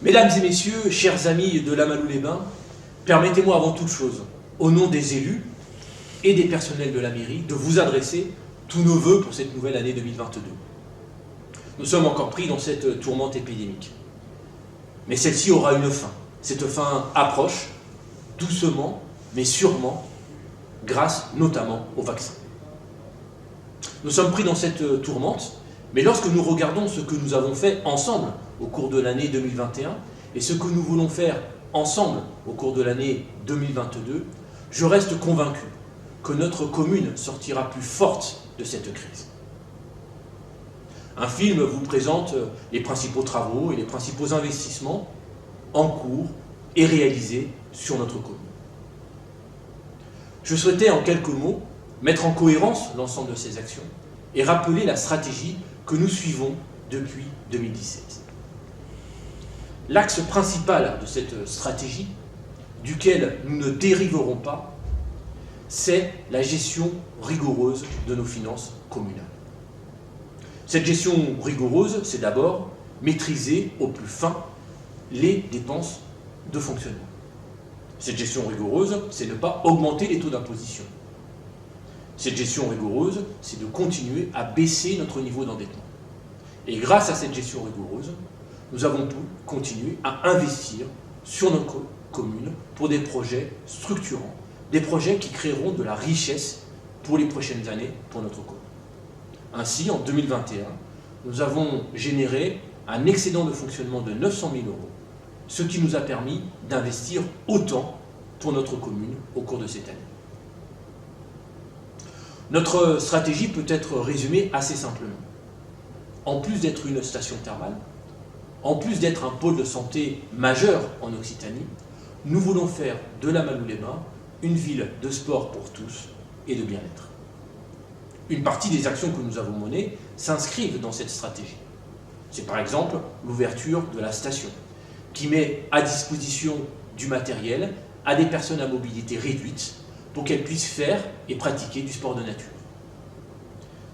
Mesdames et messieurs, chers amis de Lamalou-les-Bains, permettez-moi avant toute chose, au nom des élus et des personnels de la mairie, de vous adresser tous nos vœux pour cette nouvelle année 2022. Nous sommes encore pris dans cette tourmente épidémique. Mais celle-ci aura une fin. Cette fin approche, doucement, mais sûrement, grâce notamment au vaccin. Nous sommes pris dans cette tourmente, mais lorsque nous regardons ce que nous avons fait ensemble au cours de l'année 2021 et ce que nous voulons faire ensemble au cours de l'année 2022, je reste convaincu que notre commune sortira plus forte de cette crise. Un film vous présente les principaux travaux et les principaux investissements en cours et réalisés sur notre commune. Je souhaitais en quelques mots mettre en cohérence l'ensemble de ces actions et rappeler la stratégie que nous suivons depuis 2017. L'axe principal de cette stratégie, duquel nous ne dériverons pas, c'est la gestion rigoureuse de nos finances communales. Cette gestion rigoureuse, c'est d'abord maîtriser au plus fin les dépenses de fonctionnement. Cette gestion rigoureuse, c'est ne pas augmenter les taux d'imposition. Cette gestion rigoureuse, c'est de continuer à baisser notre niveau d'endettement. Et grâce à cette gestion rigoureuse, nous avons pu continuer à investir sur notre commune pour des projets structurants, des projets qui créeront de la richesse pour les prochaines années pour notre commune. Ainsi, en 2021, nous avons généré un excédent de fonctionnement de 900 000 €, ce qui nous a permis d'investir autant pour notre commune au cours de cette année. Notre stratégie peut être résumée assez simplement. En plus d'être une station thermale, en plus d'être un pôle de santé majeur en Occitanie, nous voulons faire de Lamalou-les-Bains une ville de sport pour tous et de bien-être. Une partie des actions que nous avons menées s'inscrivent dans cette stratégie. C'est par exemple l'ouverture de la station, qui met à disposition du matériel à des personnes à mobilité réduite pour qu'elles puissent faire et pratiquer du sport de nature.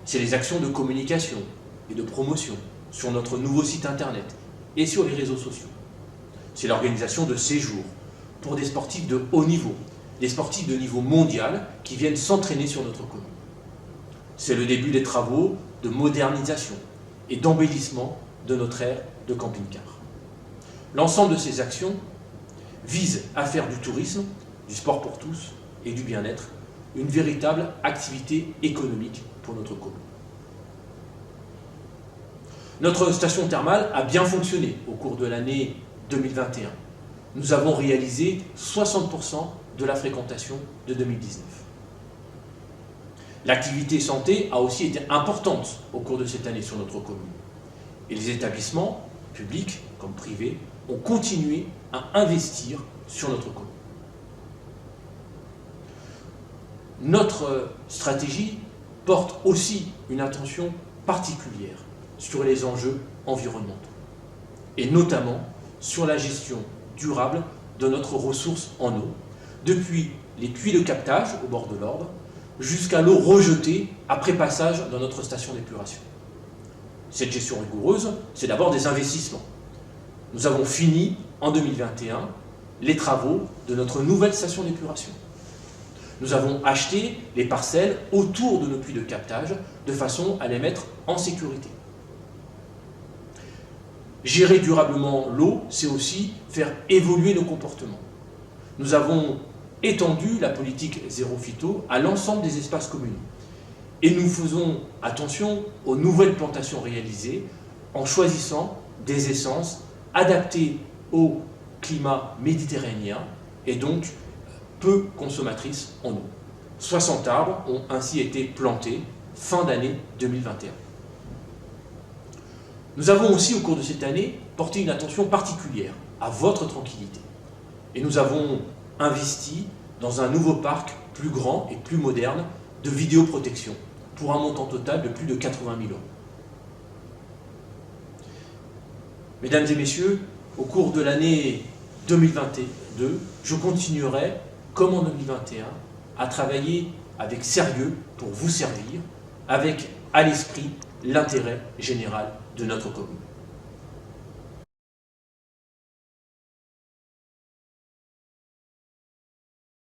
C'est les actions de communication et de promotion sur notre nouveau site internet et sur les réseaux sociaux. C'est l'organisation de séjours pour des sportifs de haut niveau, des sportifs de niveau mondial qui viennent s'entraîner sur notre commune. C'est le début des travaux de modernisation et d'embellissement de notre aire de camping-car. L'ensemble de ces actions vise à faire du tourisme, du sport pour tous et du bien-être une véritable activité économique pour notre commune. Notre station thermale a bien fonctionné au cours de l'année 2021. Nous avons réalisé 60% de la fréquentation de 2019. L'activité santé a aussi été importante au cours de cette année sur notre commune. Et les établissements, publics comme privés, ont continué à investir sur notre commune. Notre stratégie porte aussi une attention particulière sur les enjeux environnementaux, et notamment sur la gestion durable de notre ressource en eau, depuis les puits de captage au bord de l'Orbe, jusqu'à l'eau rejetée après passage dans notre station d'épuration. Cette gestion rigoureuse, c'est d'abord des investissements. Nous avons fini, en 2021, les travaux de notre nouvelle station d'épuration. Nous avons acheté les parcelles autour de nos puits de captage de façon à les mettre en sécurité. Gérer durablement l'eau, c'est aussi faire évoluer nos comportements. Nous avons étendu la politique zéro phyto à l'ensemble des espaces communaux. Et nous faisons attention aux nouvelles plantations réalisées en choisissant des essences adaptées au climat méditerranéen et donc peu consommatrices en eau. 60 arbres ont ainsi été plantés fin d'année 2021. Nous avons aussi, au cours de cette année, porté une attention particulière à votre tranquillité. Et nous avons investi dans un nouveau parc plus grand et plus moderne de vidéoprotection pour un montant total de plus de 80 000 €. Mesdames et messieurs, au cours de l'année 2022, je continuerai, comme en 2021, à travailler avec sérieux pour vous servir, avec à l'esprit l'intérêt général de notre commune.